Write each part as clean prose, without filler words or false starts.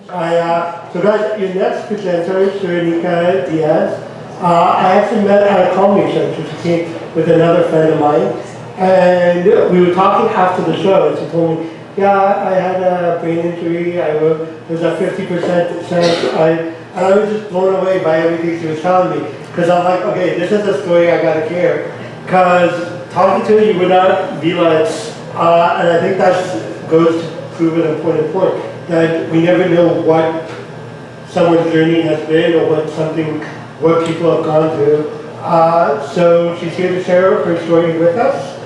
So guys, your next presenter is Suranika Diaz. I actually met at a comedy show. She came with another friend of mine, and we were talking after the show, and she told me, yeah, I had a brain injury, there's a 50% chance, and I was just blown away by everything she was telling me, because I'm like, okay, this is a story I gotta hear, because talking to her, you would not realize, and I think that goes to prove an important point, that we never know what someone's journey has been or what people have gone through. So she's here to share her story with us.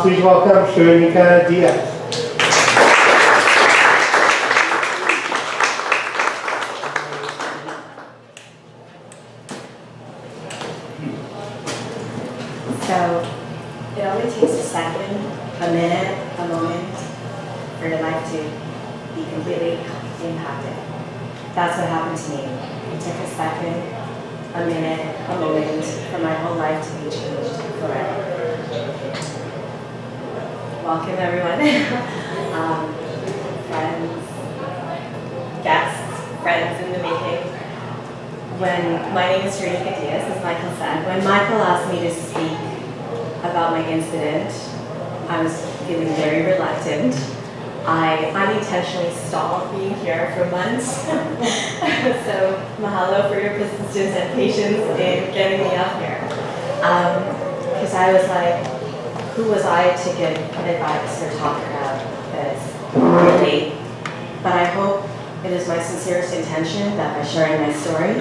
Please welcome Suranika Diaz. So it only takes a second, a minute, a moment for your life to be completely impacted. That's what happened to me. It took a second, a minute, a moment for my whole life to be changed forever. Welcome everyone. Friends, guests, friends in the making. My name is Suranika Diaz, as Michael said. When Michael asked me to speak about my incident, I was feeling very reluctant. I unintentionally stalled being here for months. So mahalo for your persistence and patience in getting me up here. Because I was like, who was I to give advice or talk about this? Really. But I hope it is my sincerest intention that by sharing my story,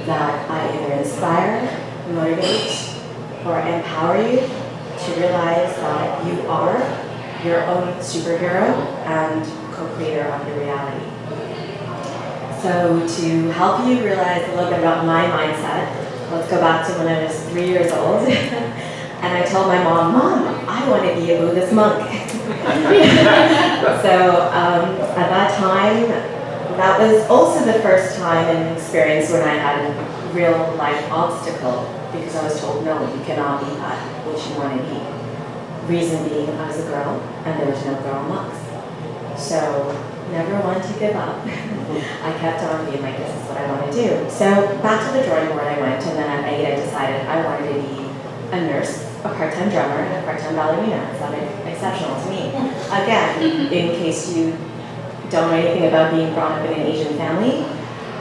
that I either inspire, motivate, or empower you to realize that you are your own superhero and co-creator of your reality. So to help you realize a little bit about my mindset, let's go back to when I was 3 years old. And I told my mom, I want to be a Buddhist monk. So at that time, that was also the first time in experience when I had a real life obstacle, because I was told, no, you cannot be that which you want to be. Reason being, I was a girl, and there was no girl monks. So, never wanted to give up. I kept on being like, this is what I want to do. So, back to the drawing board I went, and then at 8 I decided I wanted to be a nurse, a part-time drummer, and a part-time ballerina. It sounded exceptional to me. Again, in case you don't know anything about being brought up in an Asian family,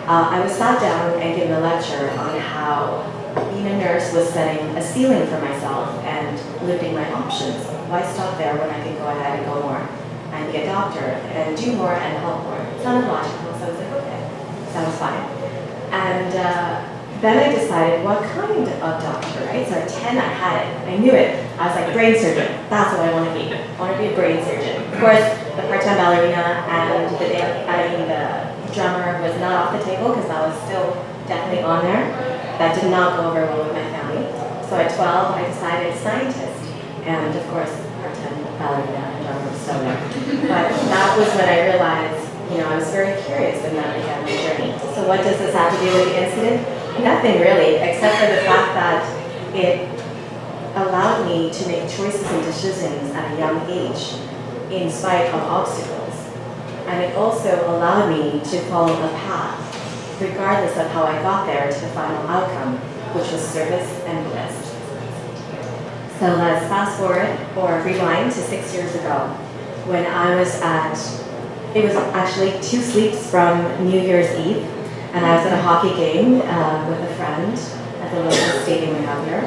I was sat down and given a lecture on how being a nurse was setting a ceiling for myself and limiting my options. Why stop there when I could go ahead and go more and be a doctor and do more and help more? It sounded logical, so I was like, okay, sounds fine. And then I decided what kind of doctor, right? So at 10 I had it, I knew it. I was like, brain surgeon, that's what I want to be. I want to be a brain surgeon. Of course, the part-time ballerina and the drummer was not off the table because that was still definitely on there. That did not go over well with my family. So at 12, I decided scientist. And of course, part-time ballerina and drummer was still there. But that was when I realized, I was very curious and that began my journey. So what does this have to do with the incident? Nothing really, except for the fact that it allowed me to make choices and decisions at a young age in spite of obstacles. And it also allowed me to follow a path, regardless of how I got there to the final outcome, which was service and bliss. So let's fast forward or rewind to 6 years ago when I was it was actually 2 sleeps from New Year's Eve, and I was at a hockey game with a friend at the local stadium we have here.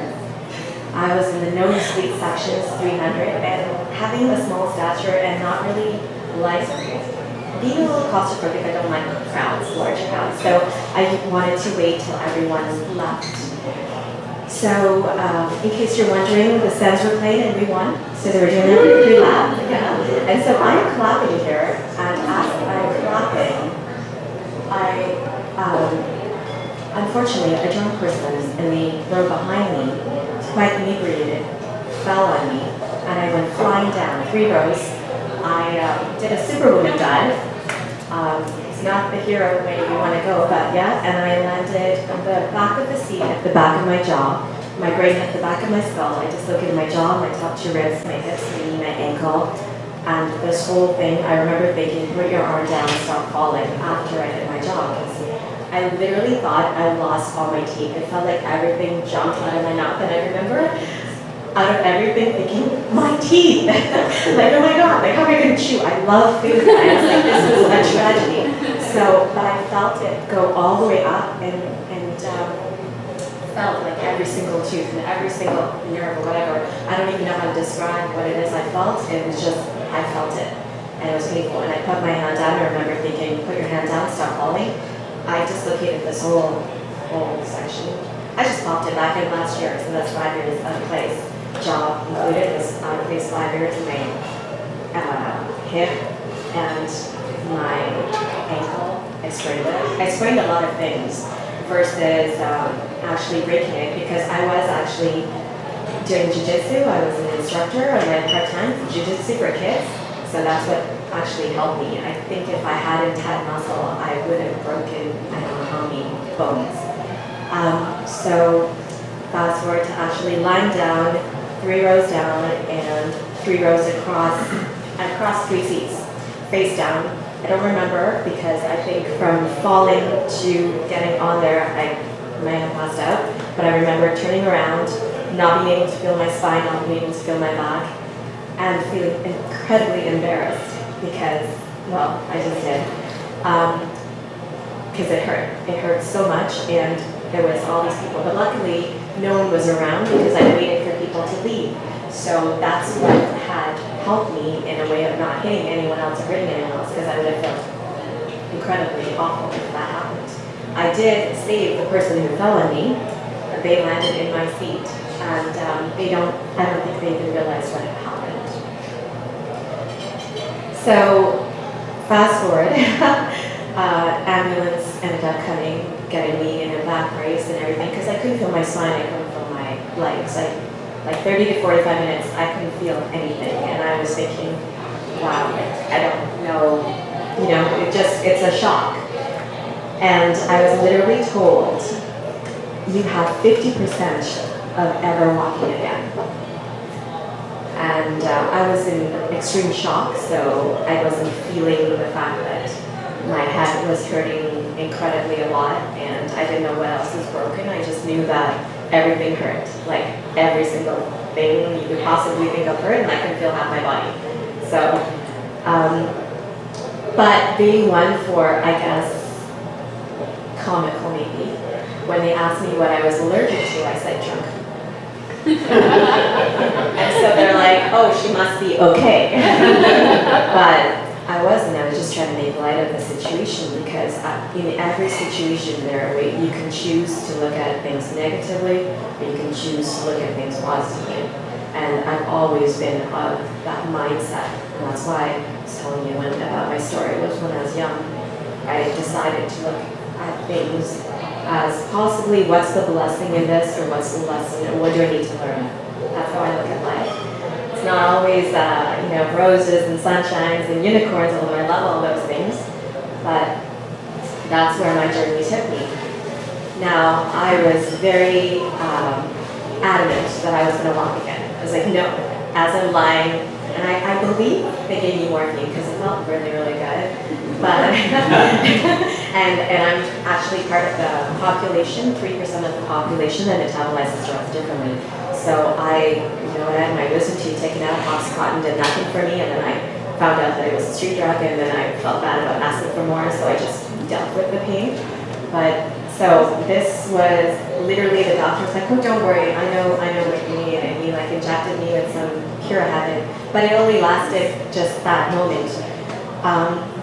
I was in the nosebleed sections, 300, and having a small stature and not really being a little claustrophobic, I don't like crowds, large crowds, so I wanted to wait till everyone left. So, in case you're wondering, the sounds were played and we won, so they were doing it pretty loud, yeah. And so I'm clapping here, and as I'm clapping, unfortunately, a drunk person in the row behind me, quite inebriated, fell on me, and I went flying down 3 rows. I did a superwoman dive. It's not the hero way you want to go, but yeah, and I landed on the back of the seat at the back of my jaw. My brain hit the back of my skull. I dislocated my jaw, my top 2 ribs, my hips, my knee, my ankle. And this whole thing, I remember thinking, put your arm down and stop falling after I did my job. I literally thought I lost all my teeth. It felt like everything jumped out of my mouth, and I remember out of everything thinking, my teeth! Like, oh my god, like how am I gonna chew? I love food, and I was like, this was a tragedy. So, but I felt it go all the way up and felt like every single tooth and every single nerve or whatever. I don't even know how to describe what it is I felt. It was just, I felt it. And it was painful. And I put my hand down. I remember thinking, put your hand down, stop falling. I dislocated this whole section. I just popped it back in last year, so that's 5 years out of place. Job included is out of place 5 years. My hip and my ankle, I sprained it. I sprained a lot of things versus actually breaking it, because I was actually doing jiu-jitsu. I was an instructor. I ran part-time for jiu-jitsu for kids. So that's what actually helped me. I think if I hadn't had muscle, I would have broken, I don't know how many bones. So fast forward to actually lying down, 3 rows down, and 3 rows across 3 seats, face down. I don't remember, because I think from falling to getting on there, I might have passed out. But I remember turning around, not being able to feel my spine, not being able to feel my back, and feeling incredibly embarrassed because, well, I just did. Because it hurt. It hurt so much, and there was all these people. But luckily, no one was around because I waited for people to leave. So that's what had helped me in a way of not hitting anyone else or hurting anyone else, because I would have felt incredibly awful if that happened. I did save the person who fell on me. They landed in my seat, and I don't think they even realized what had happened. So, fast forward, ambulance ended up coming, getting me in a back brace and everything, because I couldn't feel my spine, I couldn't feel my legs. Like 30 to 45 minutes, I couldn't feel anything, and I was thinking, wow, I don't know, it's a shock. And I was literally told, you have 50% of ever walking again. And I was in extreme shock, so I wasn't feeling the fact that my head was hurting incredibly a lot, and I didn't know what else was broken. I just knew that everything hurt, like every single thing you could possibly think of hurt, and I could feel half my body. So, but being one for, I guess, comical maybe, when they asked me what I was allergic to, I said junk. And so they're like, oh, she must be okay. But I wasn't. I was just trying to make light of the situation, because in every situation you can choose to look at things negatively, or you can choose to look at things positively. And I've always been of that mindset. And that's why I was telling you about my story. Was when I was young, I decided to look at things as possibly what's the blessing in this, or what's the lesson, or what do I need to learn. That's how I look at life. It's not always roses and sunshines and unicorns, although I love all those things, but that's where my journey took me. Now, I was very adamant that I was going to walk again. I was like, no, as I'm lying, and I believe they gave me morphine because it felt really, really good. But and I'm actually part of the population, 3% of the population that metabolizes drugs differently. So I had my wisdom teeth taken out, Oxycontin did nothing for me, and then I found out that it was a street drug, and then I felt bad about asking for more, so I just dealt with the pain. But so this was literally, the doctor was like, oh, don't worry, I know what you need, and he injected me with some cure heaven, but it only lasted just that moment.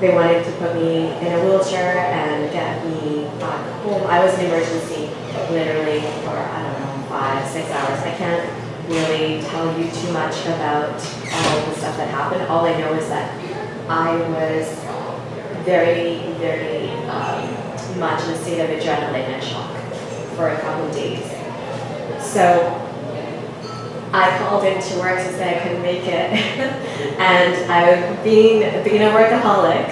They wanted to put me in a wheelchair and get me back home. I was in emergency literally for, 5-6 hours. I can't really tell you too much about all the stuff that happened. All I know is that I was very, very much in a state of adrenaline and shock for a couple of days. So I called into work to say I couldn't make it. And being a workaholic,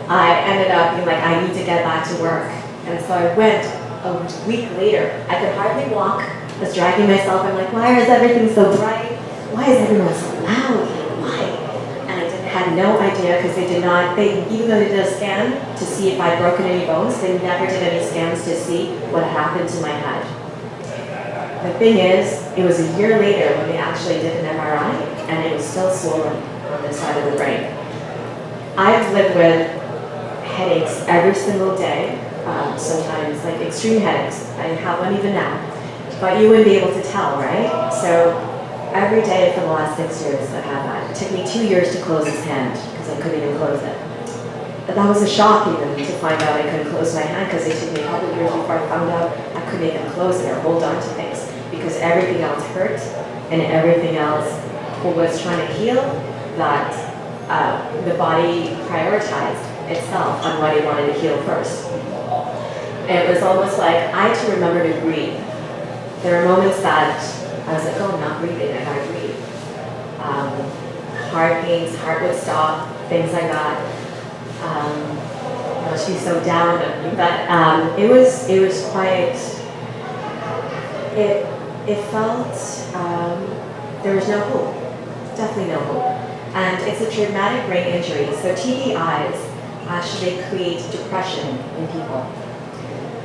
I ended up being like, I need to get back to work. And so I went a week later. I could hardly walk. I was dragging myself. I'm like, why is everything so bright? Why is everyone so loud? Why? And I didn't had no idea because they did not, even though they did a scan to see if I'd broken any bones, they never did any scans to see what happened to my head. The thing is, it was a year later when they actually did an MRI and it was still swollen on the side of the brain. I've lived with headaches every single day, sometimes like extreme headaches. I have one even now, but you wouldn't be able to tell, right? So every day for the last 6 years I've had that. It took me 2 years to close his hand because I couldn't even close it. But that was a shock even to find out I couldn't close my hand because it took me a couple of years before I found out I couldn't even close it or hold on to things because everything else hurt and everything else was trying to heal that the body prioritized itself on what it wanted to heal first. It was almost like I had to remember to breathe. There were moments that I was like, oh, I'm not breathing, I gotta breathe. Heart pains, heart would stop, things like that. I must be so down, but it was quite, it felt, there was no hope, definitely no hope. And it's a traumatic brain injury, so TBIs actually create depression in people.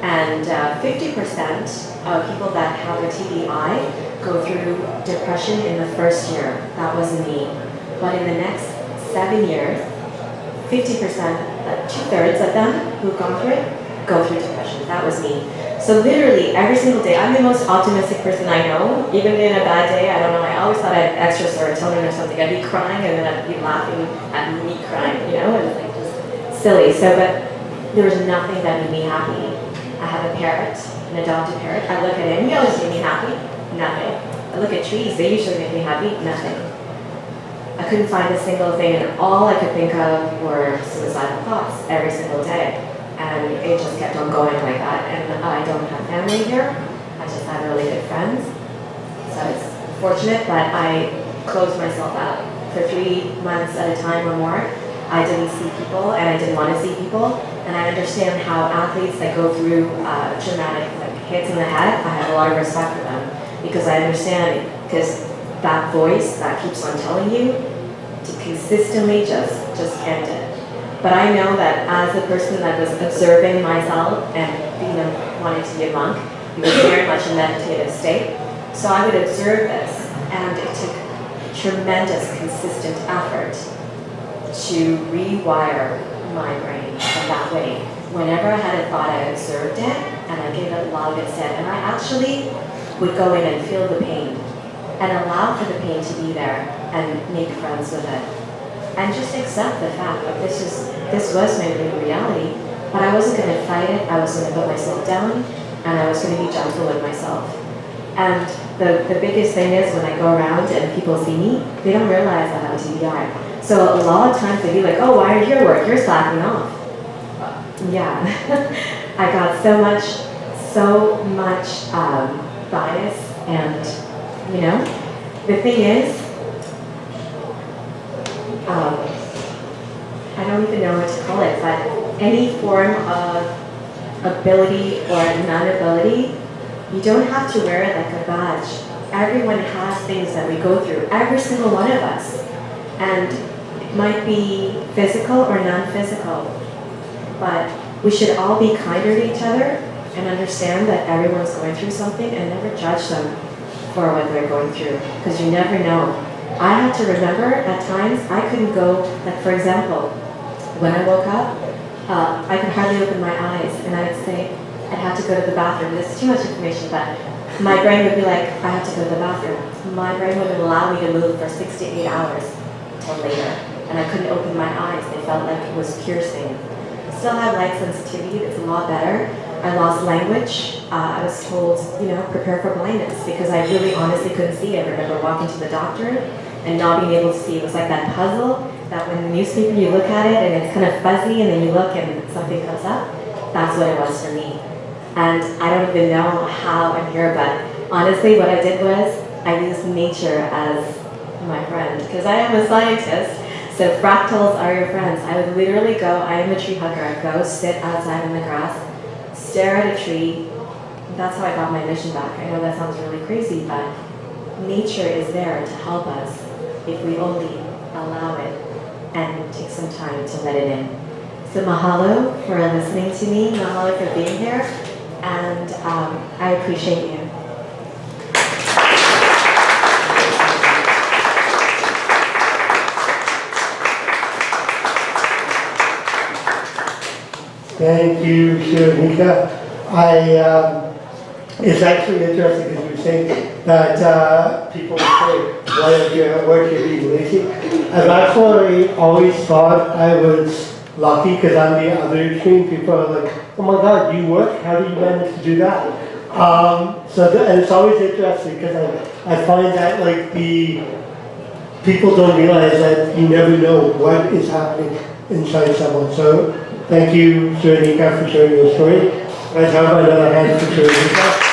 And 50% of people that have a TBI go through depression in the first year. That wasn't me. But in the next 7 years, 50%, 2/3 of them who've gone through it, go through depression. That was me. So literally every single day, I'm the most optimistic person I know. Even in a bad day, I don't know, I always thought I had extra serotonin or something. I'd be crying and then I'd be laughing at me crying, you know, it was like just silly. So, but there was nothing that made me happy. I have a parrot, an adopted parrot. I look at him, he always made me happy. Nothing. I look at trees, they usually make me happy. Nothing. I couldn't find a single thing, and all I could think of were suicidal thoughts every single day. And it just kept on going like that. And I don't have family here. I just have really good friends. So it's fortunate that I closed myself out for 3 months at a time or more. I didn't see people, and I didn't want to see people. And I understand how athletes that go through traumatic hits in the head, I have a lot of respect for them because I understand, because that voice that keeps on telling you to consistently just end it. But I know that as a person that was observing myself and wanting to be a monk, it was very much a meditative state. So I would observe this, and it took tremendous consistent effort to rewire my brain in that way. Whenever I had a thought, I observed it and I gave it love instead. And I actually would go in and feel the pain and allow for the pain to be there and make friends with it. And just accept the fact that this was my new reality, but I wasn't going to fight it. I was going to put myself down and I was going to be gentle with myself. And the biggest thing is when I go around and people see me, they don't realize I have a TBI. So a lot of times they be like, oh, why are you here work? You're slacking off. Yeah, I got so much bias, and the thing is, I don't even know what to call it, but any form of ability or non-ability, you don't have to wear it like a badge. Everyone has things that we go through, every single one of us. And it might be physical or non-physical, but we should all be kinder to each other and understand that everyone's going through something and never judge them for what they're going through, because you never know. I had to remember at times I couldn't go, like for example, when I woke up, I could hardly open my eyes and I'd say, I'd have to go to the bathroom. This is too much information, but my brain would be like, I have to go to the bathroom. My brain wouldn't allow me to move for 6 to 8 hours till later. And I couldn't open my eyes. They felt like it was piercing. I still have light sensitivity. It's a lot better. I lost language. I was told, prepare for blindness because I really honestly couldn't see. I remember walking to the doctor and not being able to see. It was like that puzzle that when the newspaper you look at it and it's kind of fuzzy and then you look and something comes up. That's what it was for me. And I don't even know how I'm here, but honestly what I did was I used nature as my friend because I am a scientist. So fractals are your friends. I would literally go, I am a tree hugger. I'd go sit outside in the grass, stare at a tree. That's how I got my mission back. I know that sounds really crazy, but nature is there to help us if we only allow it. and take some time to let it in. So mahalo for listening to me, mahalo for being here, and I appreciate you. Thank you, Suranika. It's actually interesting because you were saying that people say, why if you're at work, you're being lazy. I've actually always thought I was lucky because I'm the other extreme. People are like, oh my God, you work? How do you manage to do that? And it's always interesting because I find that like the people don't realize that you never know what is happening inside someone. So thank you, Suranika, for sharing your story. Let's have another hand for Suranika.